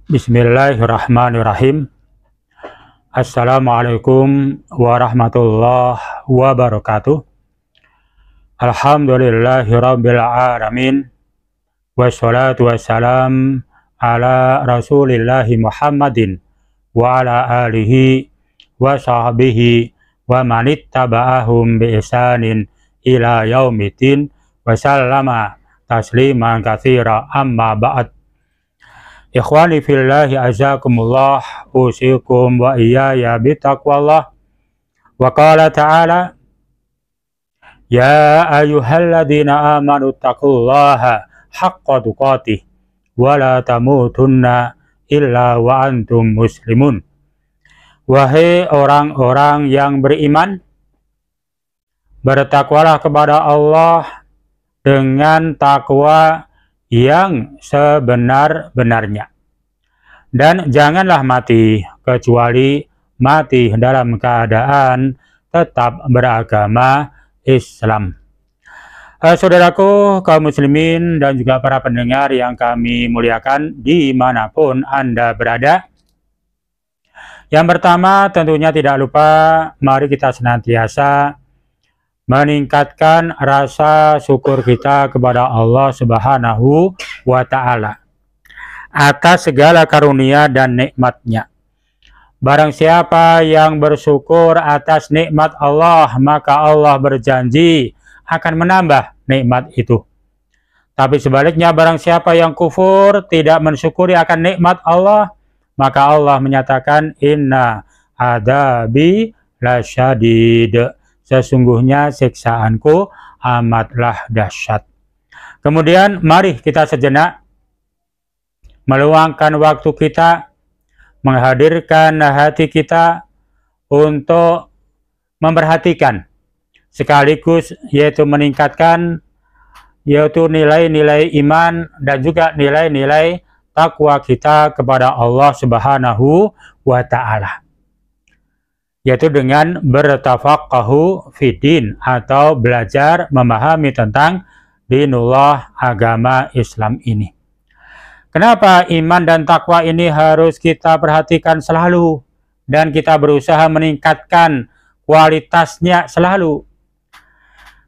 Bismillahirrahmanirrahim. Assalamualaikum warahmatullahi wabarakatuh. Alhamdulillahirabbil alamin. Wassalatu wassalam ala Rasulillahi Muhammadin wa ala alihi wa sahbihi wa manittaba'ahum bi ihsanin ila yaumiddin wa sallama tasliman katsira, amma ba'd. Ikhwani fillahi azakumullah, usikum wa iyaya bitaqwallah. Wa qala ta'ala, ya ayyuhalladzina amanu taqullaha haqqa tuqatih wa la tamutunna illa wa antum muslimun. Wahai orang-orang yang beriman, bertakwalah kepada Allah dengan takwa yang sebenar-benarnya, dan janganlah mati kecuali mati dalam keadaan tetap beragama Islam. Saudaraku kaum muslimin dan juga para pendengar yang kami muliakan dimanapun Anda berada, yang pertama tentunya tidak lupa mari kita senantiasa meningkatkan rasa syukur kita kepada Allah Subhanahu wa Ta'ala atas segala karunia dan nikmat-Nya. Barang siapa yang bersyukur atas nikmat Allah, maka Allah berjanji akan menambah nikmat itu. Tapi sebaliknya, barang siapa yang kufur, tidak mensyukuri akan nikmat Allah, maka Allah menyatakan inna adabi lasyadid, sesungguhnya siksaanku amatlah dahsyat. Kemudian mari kita sejenak meluangkan waktu kita, menghadirkan hati kita untuk memperhatikan sekaligus yaitu meningkatkan yaitu nilai-nilai iman dan juga nilai-nilai takwa kita kepada Allah Subhanahu wa Ta'ala, yaitu dengan bertafaqahu fiddin atau belajar memahami tentang dinullah, agama Islam ini. Kenapa iman dan takwa ini harus kita perhatikan selalu dan kita berusaha meningkatkan kualitasnya selalu?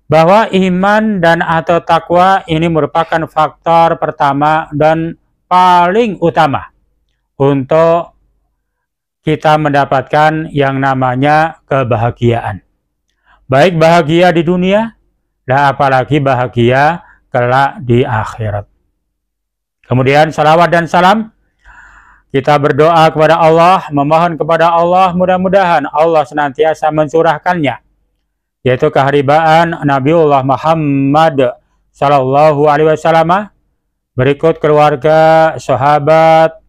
Bahwa iman dan atau takwa ini merupakan faktor pertama dan paling utama untuk kita mendapatkan yang namanya kebahagiaan. Baik bahagia di dunia, dan apalagi bahagia kelak di akhirat. Kemudian salawat dan salam, kita berdoa kepada Allah, memohon kepada Allah, mudah-mudahan Allah senantiasa mencurahkannya, yaitu keharibaan Nabiullah Muhammad Sallallahu Alaihi Wasallam, berikut keluarga, sahabat,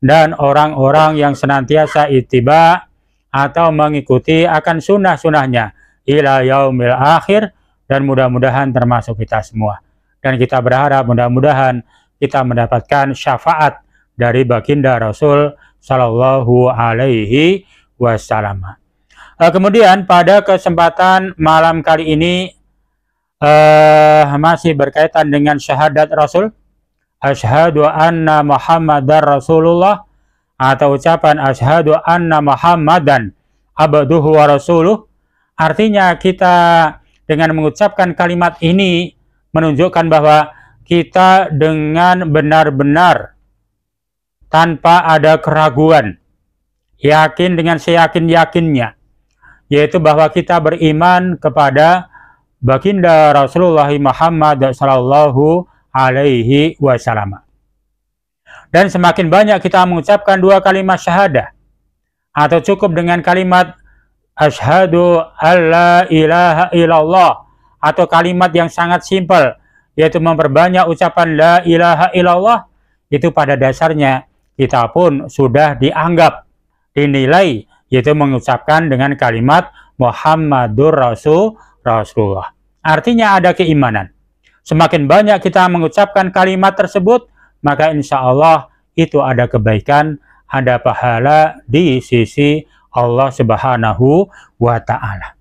dan orang-orang yang senantiasa ittiba atau mengikuti akan sunnah-sunnahnya ila yaumil akhir, dan mudah-mudahan termasuk kita semua. Dan kita berharap mudah-mudahan kita mendapatkan syafaat dari baginda Rasul Sallallahu Alaihi Wasallam. Kemudian pada kesempatan malam kali ini masih berkaitan dengan syahadat Rasul. Asyhadu anna Muhammadar Rasulullah, atau ucapan asyhadu anna Muhammadan abduhu wa rasuluh. Artinya kita dengan mengucapkan kalimat ini menunjukkan bahwa kita dengan benar-benar tanpa ada keraguan, yakin dengan seyakin-yakinnya, yaitu bahwa kita beriman kepada baginda Rasulullah Muhammad sallallahu alaihi wasallam. Dan semakin banyak kita mengucapkan dua kalimat syahadah, atau cukup dengan kalimat asyhadu alla ilaha illallah, atau kalimat yang sangat simpel, yaitu memperbanyak ucapan la ilaha illallah, itu pada dasarnya kita pun sudah dianggap, dinilai, yaitu mengucapkan dengan kalimat Muhammadur Rasulullah. Artinya ada keimanan. Semakin banyak kita mengucapkan kalimat tersebut, maka insya Allah itu ada kebaikan, ada pahala di sisi Allah Subhanahu wa Ta'ala.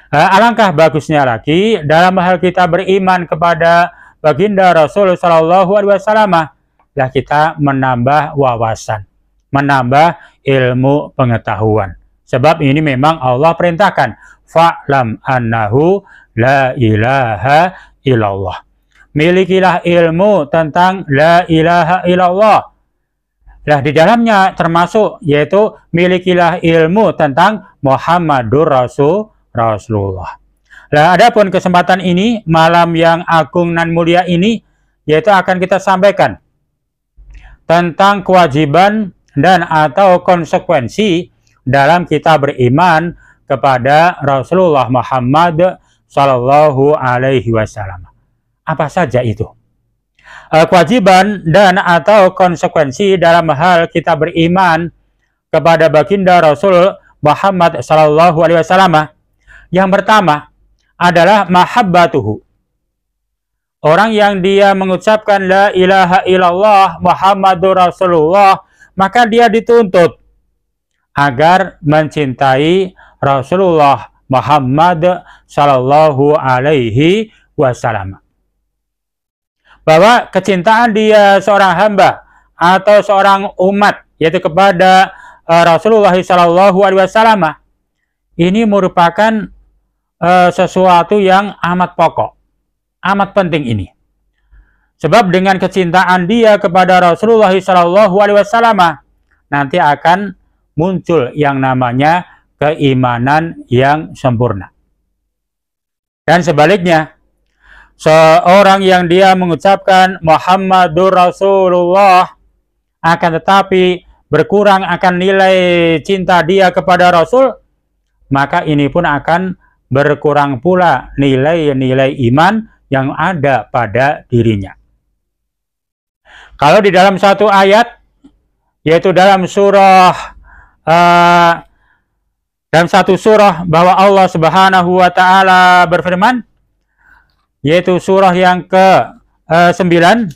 Alangkah bagusnya lagi dalam hal kita beriman kepada baginda Rasul Sallallahu Alaihi Wasallam, lah kita menambah wawasan, menambah ilmu pengetahuan. Sebab ini memang Allah perintahkan, fa'lam annahu la ilaha illallah. Milikilah ilmu tentang la ilaha illallah. Nah, di dalamnya termasuk yaitu milikilah ilmu tentang Muhammadur Rasulullah. Nah, adapun kesempatan ini, malam yang agung dan mulia ini, yaitu akan kita sampaikan tentang kewajiban dan atau konsekuensi dalam kita beriman kepada Rasulullah Muhammad Sallallahu Alaihi Wasallam. Apa saja itu? Kewajiban dan atau konsekuensi dalam hal kita beriman kepada baginda Rasul Muhammad Sallallahu Alaihi Wasallam. Yang pertama adalah mahabbatuhu. Orang yang dia mengucapkan la ilaha illallah Muhammadur Rasulullah, maka dia dituntut agar mencintai Rasulullah Muhammad Sallallahu Alaihi Wasallam. Bahwa kecintaan dia seorang hamba atau seorang umat, yaitu kepada Rasulullah Sallallahu Alaihi Wasallam, ini merupakan sesuatu yang amat pokok, amat penting ini. Sebab dengan kecintaan dia kepada Rasulullah Sallallahu Alaihi Wasallam, nanti akan muncul yang namanya keimanan yang sempurna. Dan sebaliknya, seorang yang dia mengucapkan Muhammadur Rasulullah akan tetapi berkurang akan nilai cinta dia kepada Rasul, maka ini pun akan berkurang pula nilai-nilai iman yang ada pada dirinya. Kalau di dalam satu ayat, yaitu dalam satu surah bahwa Allah Subhanahu wa taala berfirman, yaitu surah yang ke-9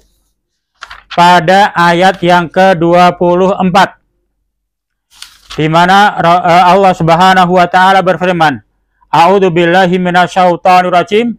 pada ayat yang ke-24, di mana Allah Subhanahu wa taala berfirman, A'udzu billahi minasyaitonir rajim.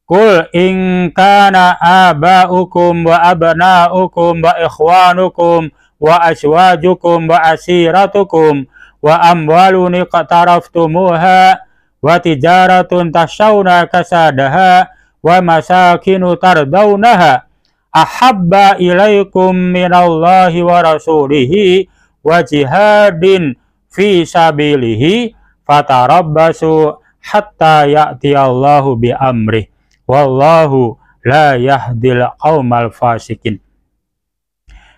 Qul in kana aba'ukum wa abna'ukum wa ikhwanukum wa azwajukum wa asiratukum wa amwalun iqtaraftumuha wa tijaratun takhshawna kasadaha wa masakinu tardawnaha ahabba ilaikum minallahi wa rasulihi wa jihadin fi sabilihi fatarabbasu hatta ya'tiyallahu bi amrih wallahu la yahdil qaumal fasikin.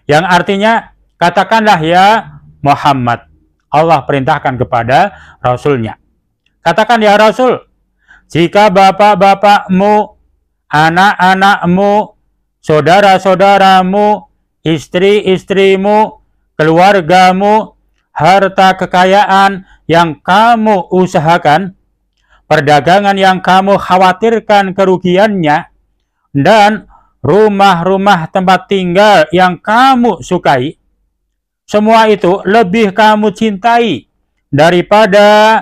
Yang artinya, katakanlah ya Muhammad, Allah perintahkan kepada Rasulnya. Katakan ya Rasul, jika bapak-bapakmu, anak-anakmu, saudara-saudaramu, istri-istrimu, keluargamu, harta kekayaan yang kamu usahakan, perdagangan yang kamu khawatirkan kerugiannya, dan rumah-rumah tempat tinggal yang kamu sukai, semua itu lebih kamu cintai daripada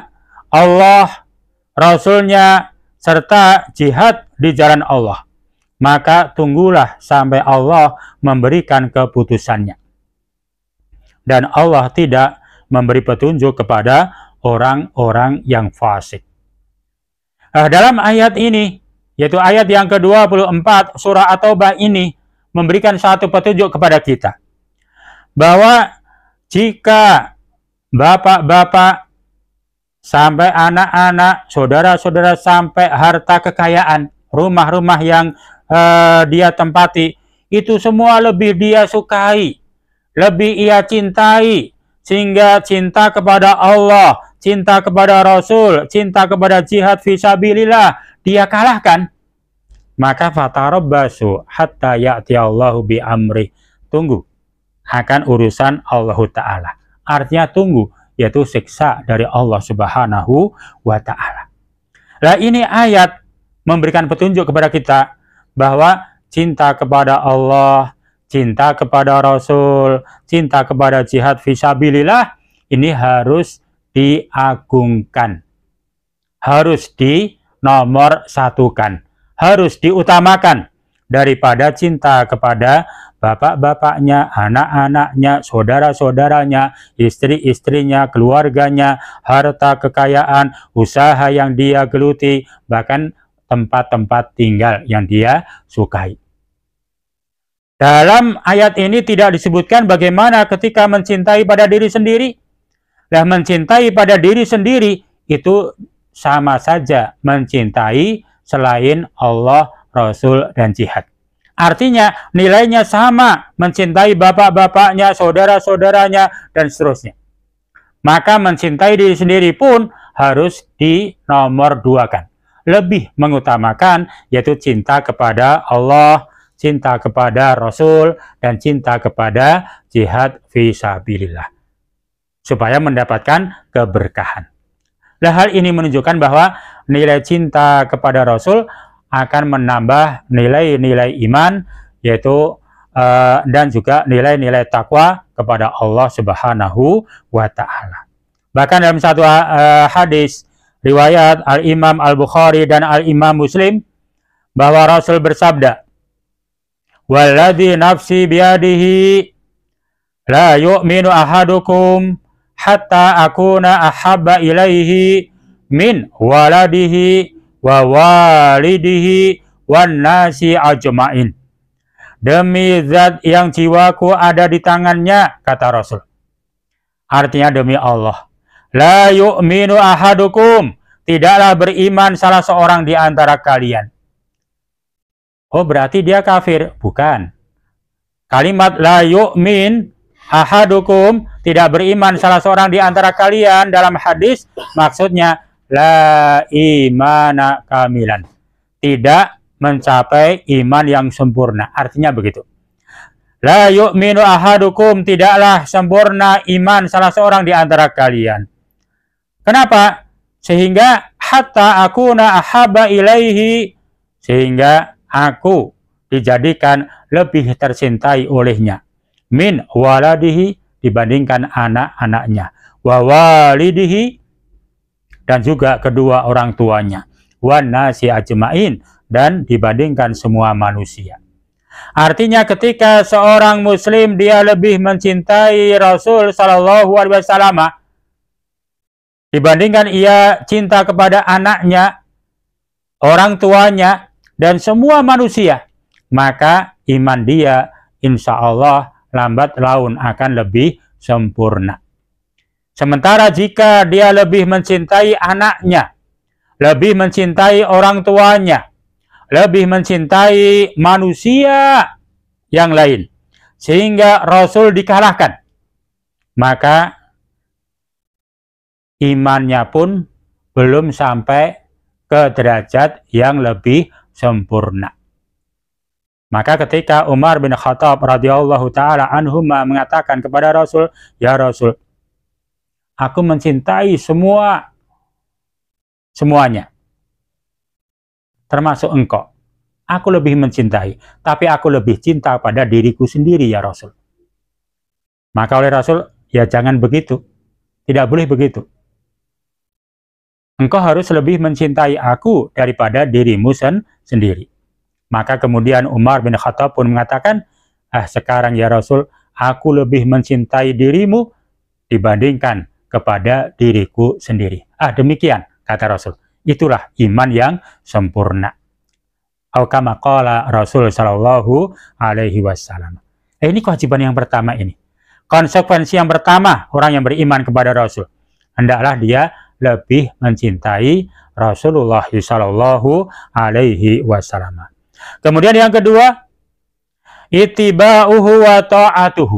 Allah, Rasulnya, serta jihad di jalan Allah, maka tunggulah sampai Allah memberikan keputusannya. Dan Allah tidak memberi petunjuk kepada orang-orang yang fasik. Dalam ayat ini, yaitu ayat yang ke-24 surah At-Taubah ini, memberikan satu petunjuk kepada kita, bahwa jika bapak-bapak sampai anak-anak, saudara-saudara sampai harta kekayaan, rumah-rumah yang dia tempati, itu semua lebih dia sukai, lebih ia cintai, sehingga cinta kepada Allah, cinta kepada Rasul, cinta kepada jihad fisabilillah dia kalahkan, maka fatarabbasu hatta ya'tiyallahu bi amri, tunggu akan urusan Allah Ta'ala. Artinya tunggu, yaitu siksa dari Allah Subhanahu wa Ta'ala. Nah, ini ayat memberikan petunjuk kepada kita bahwa cinta kepada Allah, cinta kepada Rasul, cinta kepada jihad fisabilillah ini harus diagungkan, harus dinomor satukan, harus diutamakan daripada cinta kepada bapak-bapaknya, anak-anaknya, saudara-saudaranya, istri-istrinya, keluarganya, harta kekayaan, usaha yang dia geluti, bahkan tempat-tempat tinggal yang dia sukai. Dalam ayat ini tidak disebutkan bagaimana ketika mencintai pada diri sendiri. Dan mencintai pada diri sendiri itu sama saja mencintai selain Allah, Rasul, dan jihad. Artinya nilainya sama, mencintai bapak-bapaknya, saudara-saudaranya, dan seterusnya. Maka mencintai diri sendiri pun harus dinomorduakan. Lebih mengutamakan yaitu cinta kepada Allah, cinta kepada Rasul, dan cinta kepada jihad fisabilillah. Supaya mendapatkan keberkahan. Nah, hal ini menunjukkan bahwa nilai cinta kepada Rasul akan menambah nilai-nilai iman, yaitu dan juga nilai-nilai takwa kepada Allah Subhanahu wa Ta'ala. Bahkan dalam satu hadis riwayat Al-Imam Al-Bukhari dan Al-Imam Muslim, bahwa Rasul bersabda, "Walladzi nafsi biyadihi la yu'minu ahadukum hatta akuna ahabba ilaihi min waladihi wa walidihi wan nasi ajmain." Demi zat yang jiwaku ada di tangannya, kata Rasul. Artinya demi Allah. La yu'minu ahadukum, tidaklah beriman salah seorang di antara kalian. Oh, berarti dia kafir? Bukan. Kalimat la yu'min ahadukum, tidak beriman salah seorang di antara kalian, dalam hadis maksudnya la imana kamilan, tidak mencapai iman yang sempurna. Artinya begitu. La yu'minu ahadukum, tidaklah sempurna iman salah seorang di antara kalian. Kenapa? Sehingga hatta akuna ahabba ilaihi, sehingga aku dijadikan lebih tercintai olehnya, min waladihi, dibandingkan anak-anaknya, wa walidihi, dan juga kedua orang tuanya, wan nasi ajmain, dan dibandingkan semua manusia. Artinya ketika seorang muslim dia lebih mencintai Rasul Shallallahu Alaihi Wasallam dibandingkan ia cinta kepada anaknya, orang tuanya, dan semua manusia, maka iman dia insya Allah lambat laun akan lebih sempurna. Sementara jika dia lebih mencintai anaknya, lebih mencintai orang tuanya, lebih mencintai manusia yang lain, sehingga Rasul dikalahkan, maka imannya pun belum sampai ke derajat yang lebih sempurna. Maka ketika Umar bin Khattab radhiyallahu taala anhuma mengatakan kepada Rasul, "Ya Rasul, aku mencintai semuanya, termasuk engkau. Aku lebih mencintai, tapi aku lebih cinta pada diriku sendiri, ya Rasul." Maka oleh Rasul, ya jangan begitu. Tidak boleh begitu. Engkau harus lebih mencintai aku daripada dirimu sendiri. Maka kemudian Umar bin Khattab pun mengatakan, sekarang ya Rasul, aku lebih mencintai dirimu dibandingkan kepada diriku sendiri. Demikian, kata Rasul. Itulah iman yang sempurna. Kama qala Rasul sallallahu alaihi wasallam. Ini kewajiban yang pertama ini. Konsekuensi yang pertama orang yang beriman kepada Rasul, hendaklah dia lebih mencintai Rasulullah sallallahu alaihi wasallam. Kemudian yang kedua, ittiba'uhu wa ta'atuhu.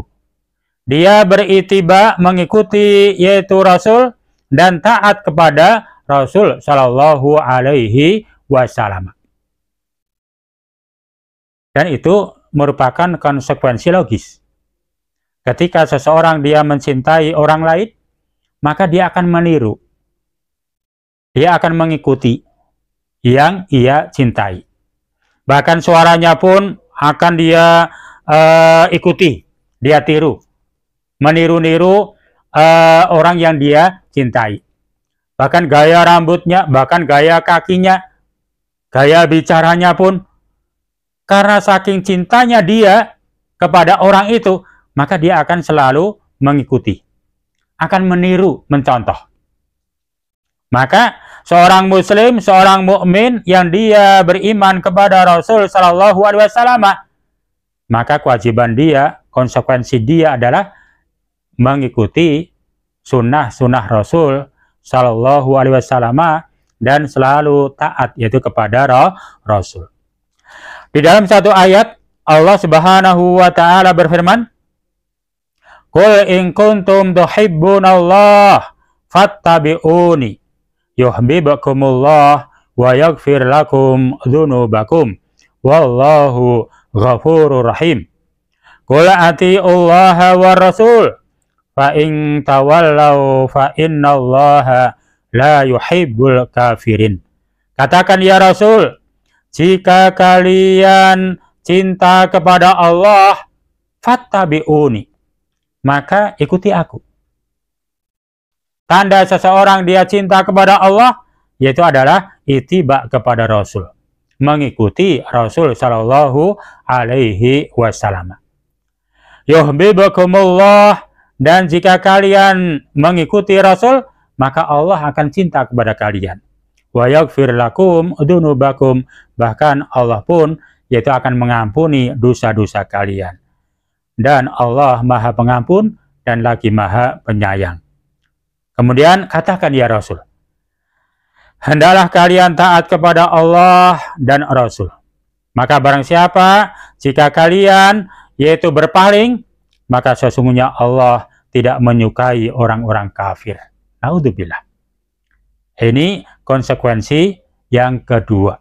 Dia beritiba, mengikuti yaitu Rasul dan taat kepada Rasul sallallahu alaihi wasallam. Dan itu merupakan konsekuensi logis. Ketika seseorang dia mencintai orang lain, maka dia akan meniru. Dia akan mengikuti yang ia cintai. Bahkan suaranya pun akan dia ikuti, dia tiru. Meniru-niru orang yang dia cintai. Bahkan gaya rambutnya, bahkan gaya kakinya, gaya bicaranya pun, karena saking cintanya dia kepada orang itu, maka dia akan selalu mengikuti, akan meniru, mencontoh. Maka seorang muslim, seorang mukmin yang dia beriman kepada Rasul Shallallahu Alaihi Wasallam, maka kewajiban dia, konsekuensi dia adalah mengikuti sunnah-sunnah Rasul Shallallahu Alaihi Wasallam dan selalu taat, yaitu kepada Rasul. Di dalam satu ayat Allah Subhanahu wa taala berfirman, "Qul in kuntum tuhibbunallah fattabi'uni yuhibbukumullah wa yaghfir lakum dzunubakum wallahu ghafurur rahim. Qul atiullaha war rasul fa in tawallaw fa innallaha la yuhibbul kafirin." Katakan ya Rasul, jika kalian cinta kepada Allah, fattabi'uni, maka ikuti aku. Tanda seseorang dia cinta kepada Allah, yaitu adalah ittiba kepada Rasul, mengikuti Rasul Shallallahu Alaihi Wasallam. Yuhibbukumullah, dan jika kalian mengikuti Rasul, maka Allah akan cinta kepada kalian. Wa yaghfir lakum dzunubakum, bahkan Allah pun yaitu akan mengampuni dosa-dosa kalian. Dan Allah Maha Pengampun dan lagi Maha Penyayang. Kemudian katakan ya Rasul, hendaklah kalian taat kepada Allah dan Rasul. Maka barang siapa jika kalian yaitu berpaling, maka sesungguhnya Allah tidak menyukai orang-orang kafir. Naudzubillah. Ini konsekuensi yang kedua.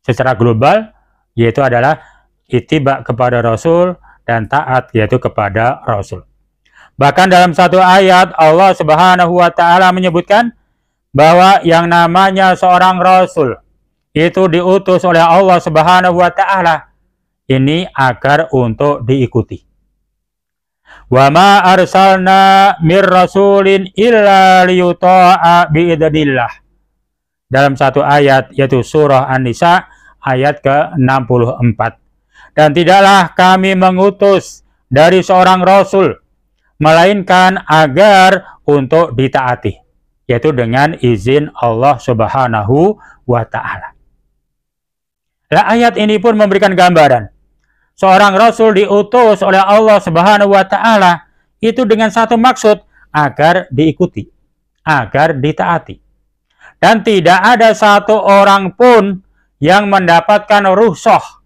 Secara global, yaitu adalah ittiba kepada Rasul dan taat yaitu kepada Rasul. Bahkan dalam satu ayat Allah Subhanahu wa taala menyebutkan bahwa yang namanya seorang Rasul itu diutus oleh Allah Subhanahu wa taala ini agar untuk diikuti. Wa ma arsalna mir rasulin illa liyuta'a biidznillah. Dalam satu ayat yaitu surah An-Nisa ayat ke-64. Dan tidaklah kami mengutus dari seorang rasul melainkan agar untuk ditaati, yaitu dengan izin Allah Subhanahu wa taala. Nah, ayat ini pun memberikan gambaran seorang rasul diutus oleh Allah Subhanahu wa taala itu dengan satu maksud, agar diikuti, agar ditaati. Dan tidak ada satu orang pun yang mendapatkan rukhsah,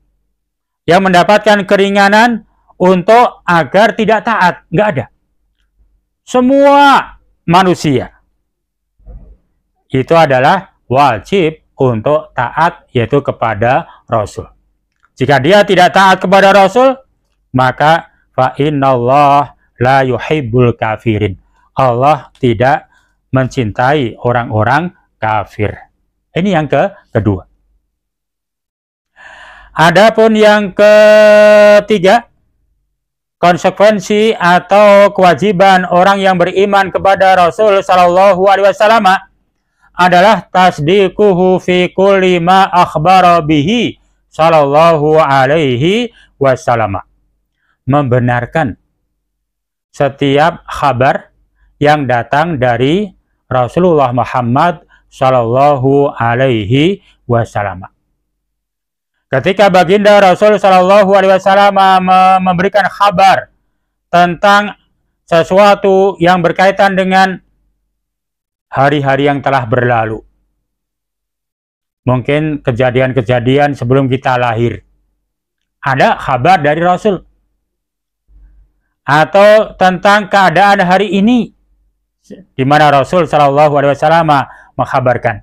yang mendapatkan keringanan untuk agar tidak taat. Nggak ada. Semua manusia itu adalah wajib untuk taat, yaitu kepada Rasul. Jika dia tidak taat kepada Rasul, maka fa innallah la yuhibbul kafirin. Allah tidak mencintai orang-orang kafir. Ini yang kedua. Adapun yang ketiga, konsekuensi atau kewajiban orang yang beriman kepada Rasul Shallallahu Alaihi Wasallam adalah tasdiquhu fi kulli ma akhbara bihi Shallallahu Alaihi Wasallam. Membenarkan setiap kabar yang datang dari Rasulullah Muhammad Shallallahu Alaihi Wasallam. Ketika baginda Rasul Shallallahu Alaihi Wasallam memberikan kabar tentang sesuatu yang berkaitan dengan hari-hari yang telah berlalu, mungkin kejadian-kejadian sebelum kita lahir, ada kabar dari Rasul, atau tentang keadaan hari ini, di mana Rasul Shallallahu Alaihi Wasallam mengkabarkan,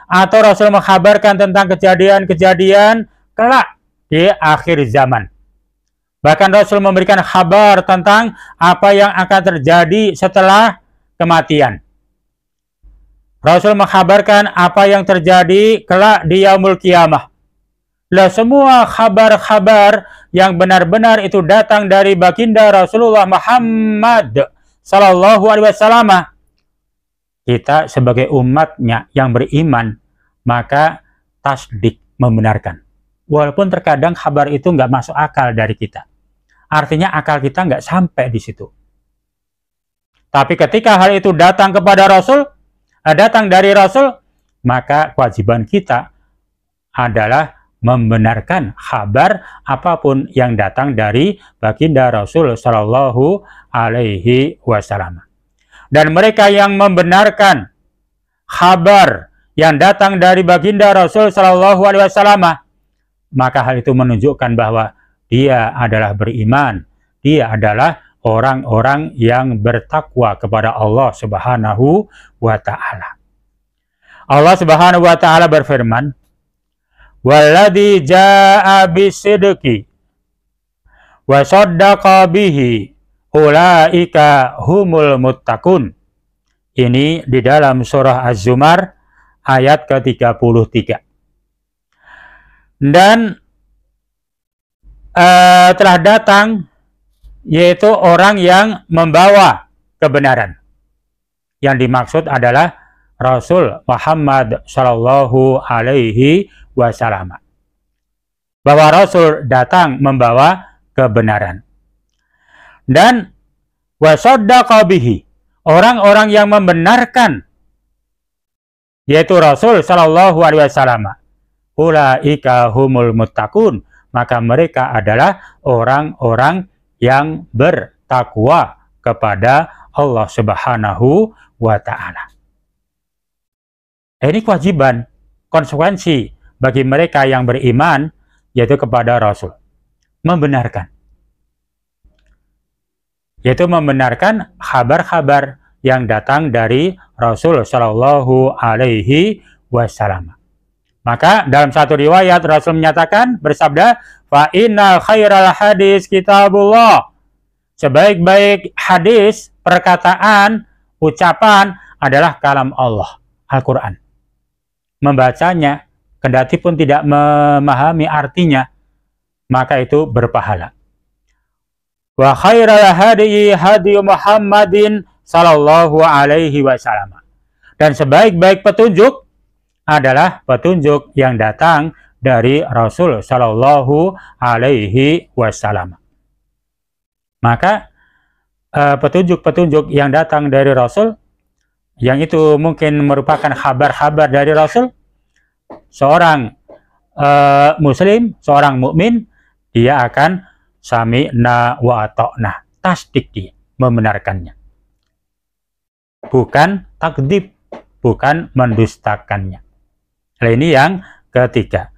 atau Rasul mengkabarkan tentang kejadian-kejadian kelak di akhir zaman. Bahkan Rasul memberikan kabar tentang apa yang akan terjadi setelah kematian. Rasul mengkabarkan apa yang terjadi kelak di yaumul qiyamah. Lah semua kabar-kabar yang benar-benar itu datang dari baginda Rasulullah Muhammad Sallallahu Alaihi Wasallam, kita sebagai umatnya yang beriman maka tasdik, membenarkan. Walaupun terkadang kabar itu nggak masuk akal dari kita, artinya akal kita nggak sampai di situ. Tapi ketika hal itu datang kepada Rasul, datang dari Rasul, maka kewajiban kita adalah membenarkan kabar apapun yang datang dari baginda Rasul Shallallahu Alaihi Wasallam. Dan mereka yang membenarkan kabar yang datang dari baginda Rasul Shallallahu Alaihi Wasallam, maka hal itu menunjukkan bahwa dia adalah beriman, dia adalah orang-orang yang bertakwa kepada Allah Subhanahu wa Ta'ala. Allah Subhanahu wa Ta'ala berfirman, "Walladzi jaa'a bisidqi wa shaddaqa bihi ulaika humul muttaqun." Ini di dalam surah Az-Zumar ayat ke-33. Dan telah datang, yaitu orang yang membawa kebenaran. Yang dimaksud adalah Rasul Muhammad Shallallahu Alaihi Wasallam. Bahwa Rasul datang membawa kebenaran. Dan wasaddaqa bihi, orang-orang yang membenarkan, yaitu Rasul Shallallahu Alaihi Wasallam. Ulaika humul muttaqun, maka mereka adalah orang-orang yang bertakwa kepada Allah Subhanahu wa Ta'ala. Ini kewajiban, konsekuensi bagi mereka yang beriman, yaitu kepada Rasul. Membenarkan. Yaitu membenarkan kabar-kabar yang datang dari Rasul Shallallahu Alaihi Wasallam. Maka dalam satu riwayat Rasul menyatakan, bersabda, "Fa innal khairal hadis kitabullah." Sebaik-baik hadis, perkataan, ucapan adalah kalam Allah, Al-Quran. Membacanya, kendati pun tidak memahami artinya, maka itu berpahala. Wa khairal hadi hadi Muhammadin sallallahu alaihi wasallam. Dan sebaik-baik petunjuk adalah petunjuk yang datang dari Rasul Shallallahu Alaihi Wasallam. Maka petunjuk-petunjuk yang datang dari Rasul, yang itu mungkin merupakan kabar-kabar dari Rasul, seorang Muslim, seorang mukmin, dia akan sami'na wa ata'na, tasdik dia, membenarkannya. Bukan takdzib, bukan mendustakannya. Nah, ini yang ketiga.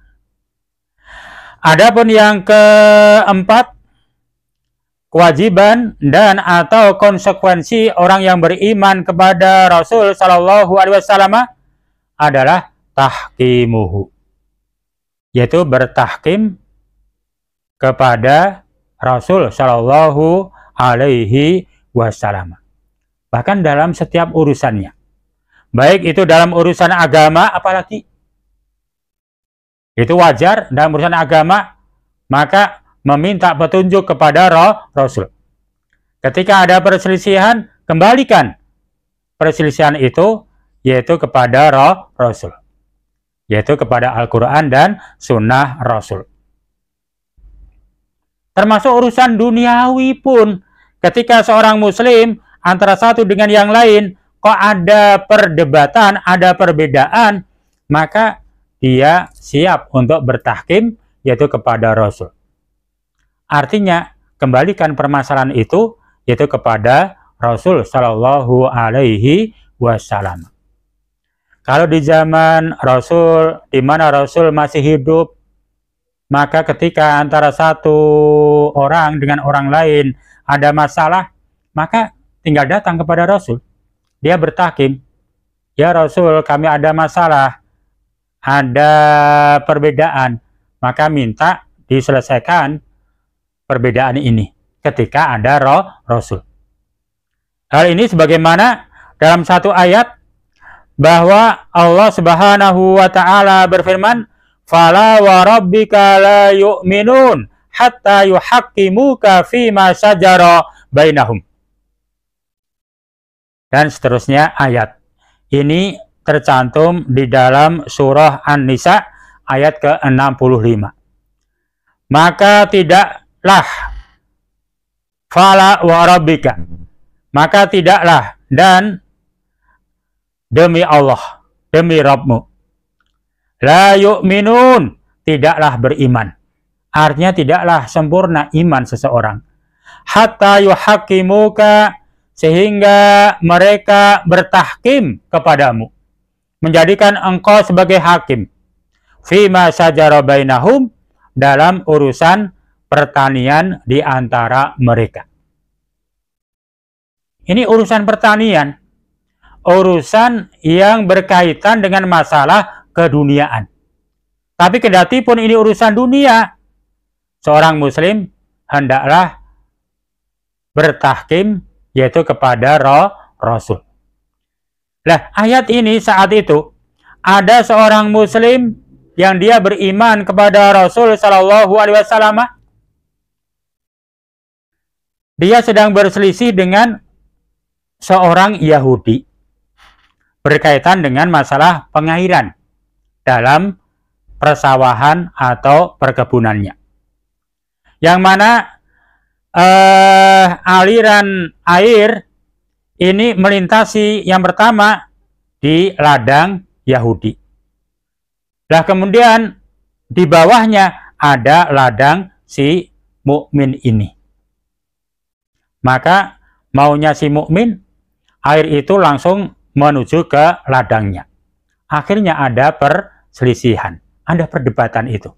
Adapun yang keempat, kewajiban dan atau konsekuensi orang yang beriman kepada Rasul Shallallahu Alaihi Wasallam adalah tahkimuhu, yaitu bertahkim kepada Rasul Shallallahu Alaihi Wasallam. Bahkan dalam setiap urusannya, baik itu dalam urusan agama, apalagi itu wajar dalam urusan agama, maka meminta petunjuk kepada Rasul. Ketika ada perselisihan, kembalikan perselisihan itu, yaitu kepada Rasul, yaitu kepada Al-Quran dan Sunnah Rasul. Termasuk urusan duniawi pun, ketika seorang Muslim antara satu dengan yang lain, kok ada perdebatan, ada perbedaan, maka dia siap untuk bertahkim, yaitu kepada Rasul. Artinya, kembalikan permasalahan itu, yaitu kepada Rasul Shallallahu Alaihi Wasallam. Kalau di zaman Rasul, di mana Rasul masih hidup, maka ketika antara satu orang dengan orang lain ada masalah, maka tinggal datang kepada Rasul. Dia bertahkim, "Ya Rasul, kami ada masalah, ada perbedaan, maka minta diselesaikan perbedaan ini," ketika ada Rasul. Hal ini sebagaimana dalam satu ayat bahwa Allah Subhanahu wa Ta'ala berfirman, "Fala wa rabbika la yu'minun hatta yuhaqqimuka fima syajara bainahum." Dan seterusnya ayat ini tercantum di dalam surah An-Nisa ayat ke-65. Maka tidaklah Fala wa rabbika, maka tidaklah, dan demi Allah, demi Rabbmu, la yu'minun, tidaklah beriman. Artinya tidaklah sempurna iman seseorang. Hatta yuhakimuka, sehingga mereka bertahkim kepadamu, menjadikan engkau sebagai hakim. Fima sajara bainahum, dalam urusan pertanian di antara mereka. Ini urusan pertanian, urusan yang berkaitan dengan masalah keduniaan. Tapi kendati pun ini urusan dunia, seorang muslim hendaklah bertahkim, yaitu kepada Rasul. Nah, ayat ini saat itu ada seorang muslim yang dia beriman kepada Rasul Shallallahu Alaihi Wasallam. Dia sedang berselisih dengan seorang Yahudi berkaitan dengan masalah pengairan dalam persawahan atau perkebunannya, yang mana aliran air ini melintasi yang pertama di ladang Yahudi. Nah, kemudian di bawahnya ada ladang si mukmin ini. Maka maunya si mukmin, air itu langsung menuju ke ladangnya. Akhirnya ada perselisihan, ada perdebatan itu.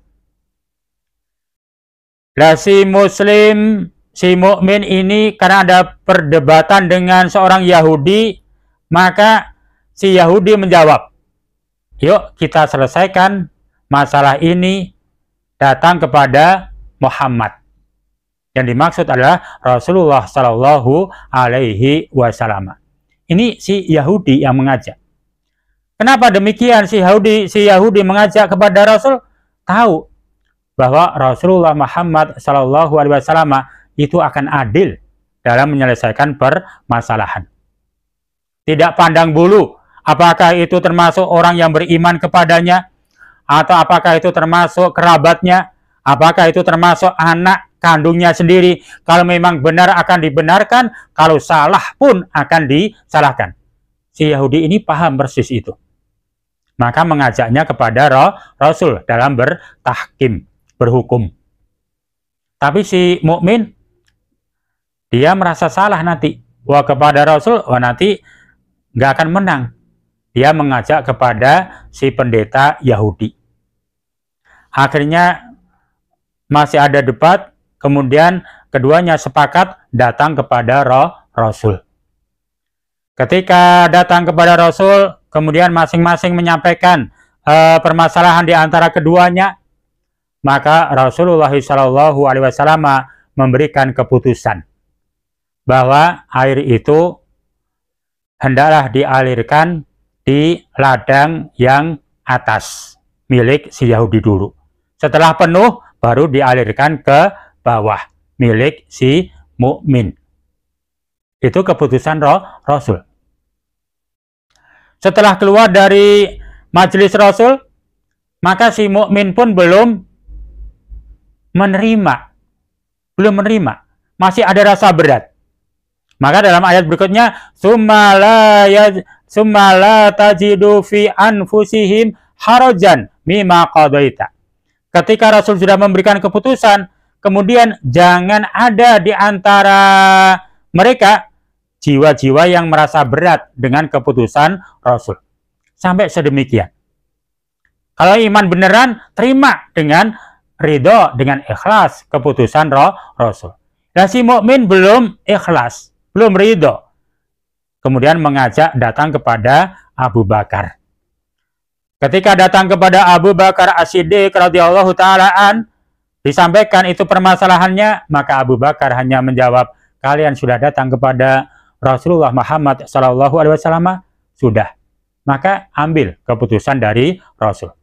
Nah, si muslim, si mukmin ini karena ada perdebatan dengan seorang Yahudi, maka si Yahudi menjawab, yuk kita selesaikan masalah ini, datang kepada Muhammad. Yang dimaksud adalah Rasulullah Shallallahu Alaihi Wasallam. Ini si Yahudi yang mengajak. Kenapa demikian? Si Yahudi mengajak kepada Rasul, tahu bahwa Rasulullah Muhammad Shallallahu Alaihi Wasallam itu akan adil dalam menyelesaikan permasalahan. Tidak pandang bulu, apakah itu termasuk orang yang beriman kepadanya, atau apakah itu termasuk kerabatnya, apakah itu termasuk anak kandungnya sendiri. Kalau memang benar akan dibenarkan, kalau salah pun akan disalahkan. Si Yahudi ini paham persis itu. Maka mengajaknya kepada Rasul dalam bertahkim, berhukum. Tapi si mukmin, dia merasa salah nanti. Wah, kepada Rasul, wah nanti nggak akan menang. Dia mengajak kepada si pendeta Yahudi. Akhirnya masih ada debat, kemudian keduanya sepakat datang kepada Rasul. Ketika datang kepada Rasul, kemudian masing-masing menyampaikan permasalahan di antara keduanya, maka Rasulullah SAW memberikan keputusan bahwa air itu hendaklah dialirkan di ladang yang atas, milik si Yahudi dulu. Setelah penuh, baru dialirkan ke bawah, milik si mukmin. Itu keputusan Rasul. Setelah keluar dari majelis Rasul, maka si mukmin pun belum menerima. Masih ada rasa berat. Maka dalam ayat berikutnya, summa la tajidu fi anfusihim harajan mimma qadaita. Ketika Rasul sudah memberikan keputusan, kemudian jangan ada di antara mereka jiwa-jiwa yang merasa berat dengan keputusan Rasul. Sampai sedemikian. Kalau iman beneran, terima dengan ridho, dengan ikhlas keputusan Rasul. Dan si mukmin belum ikhlas, belum ridho. Kemudian mengajak datang kepada Abu Bakar. Ketika datang kepada Abu Bakar As-Siddiq radhiyallahu ta'alaan, disampaikan itu permasalahannya, maka Abu Bakar hanya menjawab, kalian sudah datang kepada Rasulullah Muhammad SAW, sudah. Maka ambil keputusan dari Rasul.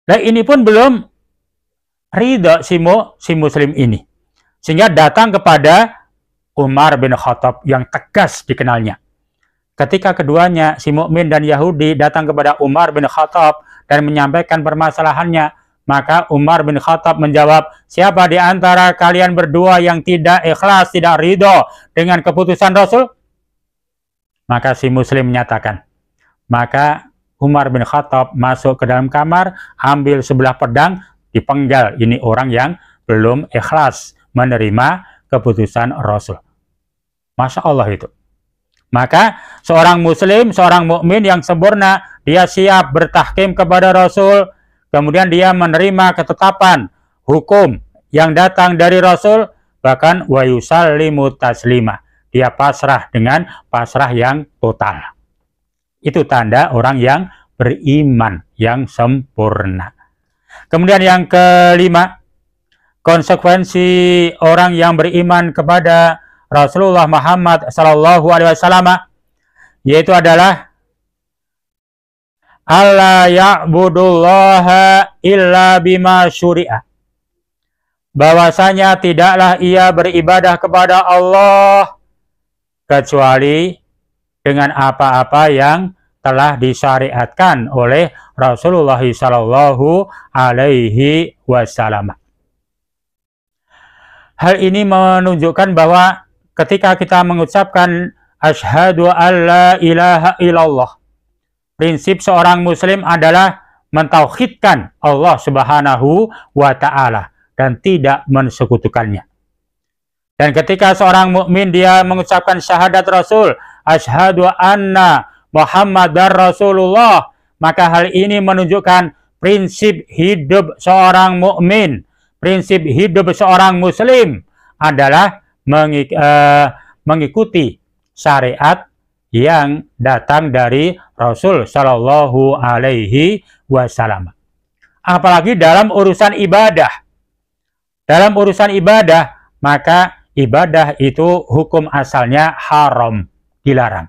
Nah, ini pun belum ridho si muslim ini. Sehingga datang kepada Umar bin Khattab yang tegas dikenalnya. Ketika keduanya, si mukmin dan Yahudi, datang kepada Umar bin Khattab dan menyampaikan permasalahannya, Maka Umar bin Khattab menjawab, siapa di antara kalian berdua yang tidak ikhlas, tidak ridho dengan keputusan Rasul? Maka si Muslim menyatakan. Maka Umar bin Khattab masuk ke dalam kamar, ambil sebelah pedang, dipenggal. Ini orang yang belum ikhlas menerima keputusan Rasul. Masya Allah itu. Maka seorang Muslim, seorang mukmin yang sempurna, dia siap bertahkim kepada Rasul, kemudian dia menerima ketetapan hukum yang datang dari Rasul, bahkan wa yusallimu taslima. Dia pasrah dengan pasrah yang total. Itu tanda orang yang beriman, yang sempurna. Kemudian yang kelima, konsekuensi orang yang beriman kepada Rasulullah Muhammad SAW, yaitu adalah alla ya'budullaha illa bima syuri'a. Bahwasanya tidaklah ia beribadah kepada Allah kecuali dengan apa-apa yang telah disyariatkan oleh Rasulullah Sallallahu Alaihi Wasallam. Hal ini menunjukkan bahwa ketika kita mengucapkan asyhadu alla ilaha illallah, prinsip seorang muslim adalah mentauhidkan Allah Subhanahu wa taala dan tidak mensekutukannya. Dan ketika seorang mukmin dia mengucapkan syahadat Rasul, asyhadu anna Muhammadar Rasulullah, maka hal ini menunjukkan prinsip hidup seorang mukmin, prinsip hidup seorang muslim adalah mengikuti syariat yang datang dari Rasul Shallallahu Alaihi Wasallam. Apalagi dalam urusan ibadah. Dalam urusan ibadah, maka ibadah itu hukum asalnya haram, dilarang.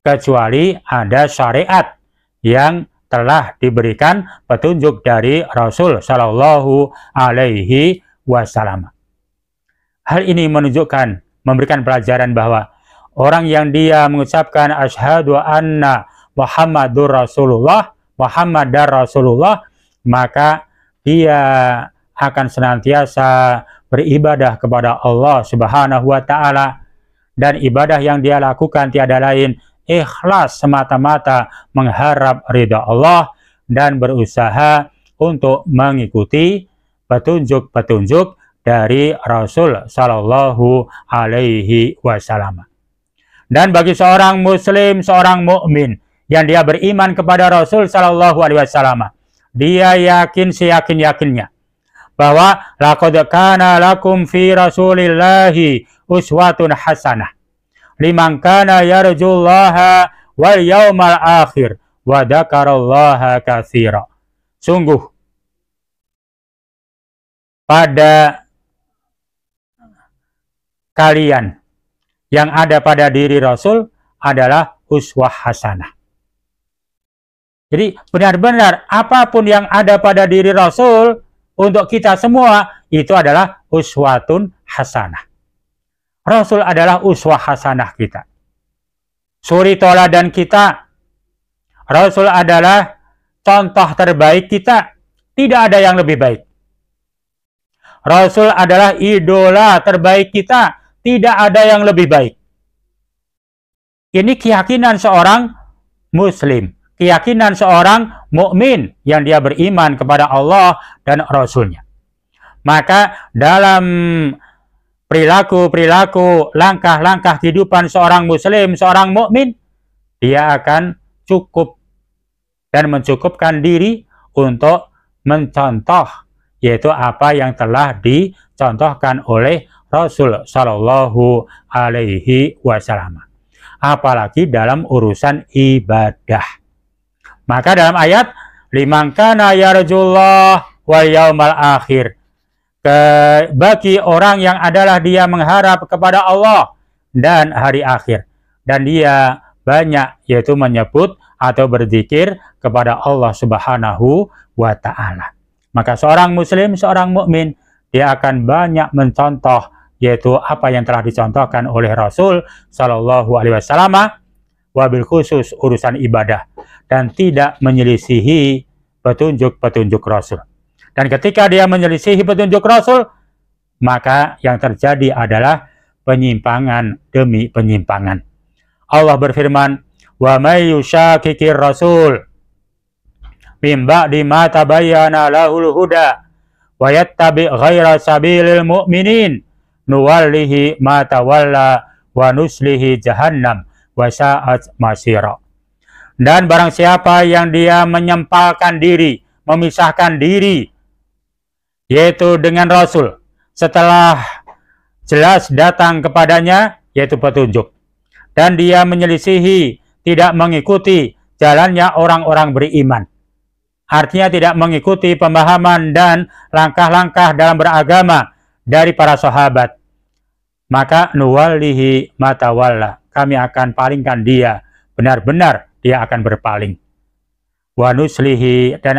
Kecuali ada syariat yang telah diberikan petunjuk dari Rasul Shallallahu Alaihi Wasallam. Hal ini menunjukkan, memberikan pelajaran bahwa orang yang dia mengucapkan asyhadu anna Muhammadur Rasulullah, Muhammadar Rasulullah, maka dia akan senantiasa beribadah kepada Allah Subhanahu wa taala, dan ibadah yang dia lakukan tiada lain ikhlas semata-mata mengharap ridha Allah dan berusaha untuk mengikuti petunjuk-petunjuk dari Rasul Shallallahu Alaihi Wasallam. Dan bagi seorang muslim, seorang mukmin yang dia beriman kepada Rasul Shallallahu Alaihi Wasallam, dia yakin seyakin-yakinnya bahwa laqad kana lakum fi Rasulillahi uswatun hasanah liman kana yarjullaha wal yaumal akhir wa dzakarallaha katsira. Sungguh pada kalian yang ada pada diri Rasul adalah uswah hasanah. Jadi benar-benar apapun yang ada pada diri Rasul untuk kita semua itu adalah uswatun hasanah. Rasul adalah uswah hasanah kita. Suri toladan kita. Rasul adalah contoh terbaik kita. Tidak ada yang lebih baik. Rasul adalah idola terbaik kita. Tidak ada yang lebih baik. Ini keyakinan seorang muslim. Keyakinan seorang mukmin yang dia beriman kepada Allah dan Rasulnya. Maka dalam perilaku, langkah-langkah kehidupan seorang muslim, seorang mukmin, dia akan cukup dan mencukupkan diri untuk mencontoh, yaitu apa yang telah dicontohkan oleh Rasul Shallallahu Alaihi Wasallam. Apalagi dalam urusan ibadah. Maka dalam ayat liman kana yarjullah wal yaumal akhir, bagi orang yang adalah dia mengharap kepada Allah dan hari akhir, dan dia banyak yaitu menyebut atau berzikir kepada Allah Subhanahu wa taala. Maka seorang muslim, seorang mukmin, dia akan banyak mencontoh yaitu apa yang telah dicontohkan oleh Rasul Shallallahu Alaihi Wasallam, wabil khusus urusan ibadah, dan tidak menyelisihi petunjuk-petunjuk Rasul. Dan ketika dia menyelisihi petunjuk Rasul, maka yang terjadi adalah penyimpangan demi penyimpangan. Allah berfirman, "Wa may yushaqiqir rasul min ba'di ma tabayyana lahul huda wa yattabi' ghaira sabilil mu'minin nuwallihi ma tawalla wa nuslihi jahannam wa sa'at masira." Dan barang siapa yang dia menyempalkan diri, memisahkan diri, yaitu dengan Rasul, setelah jelas datang kepadanya, yaitu petunjuk, dan dia menyelisihi, tidak mengikuti jalannya orang-orang beriman, artinya tidak mengikuti pemahaman dan langkah-langkah dalam beragama dari para sahabat, maka nuwallihi matawalla, kami akan palingkan dia, benar-benar dia akan berpaling. Wa nuslihi, dan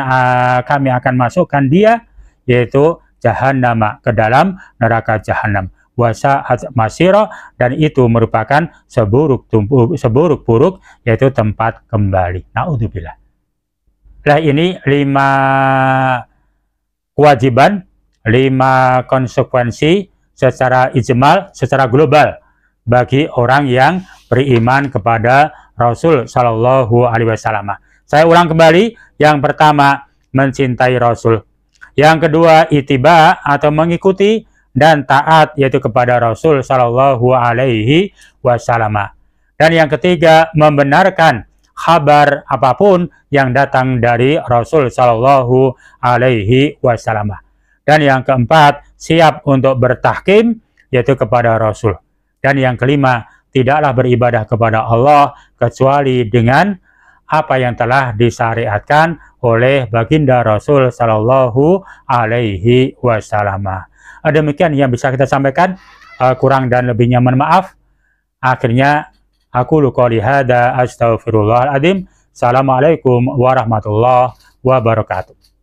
kami akan masukkan dia, yaitu jahannam, ke dalam neraka jahanam. Wa sa'at masira, dan itu merupakan seburuk-buruk, yaitu tempat kembali. Naudzubillah. Nah, ini 5 kewajiban, 5 konsekuensi secara ijmal, secara global bagi orang yang beriman kepada Rasul Shallallahu Alaihi Wasallam. Saya ulang kembali, yang pertama mencintai Rasul, yang kedua ittiba atau mengikuti dan taat, yaitu kepada Rasul Shallallahu Alaihi Wasallam, dan yang ketiga membenarkan kabar apapun yang datang dari Rasul Shallallahu Alaihi Wasallam, dan yang keempat siap untuk bertahkim, yaitu kepada Rasul, dan yang kelima tidaklah beribadah kepada Allah kecuali dengan apa yang telah disyariatkan oleh baginda Rasul Shallallahu Alaihi Wasallam. Demikian yang bisa kita sampaikan, kurang dan lebihnya mohon maaf. Akhirnya aku qouli hada, astaghfirullahaladzim. Assalamualaikum warahmatullahi wabarakatuh.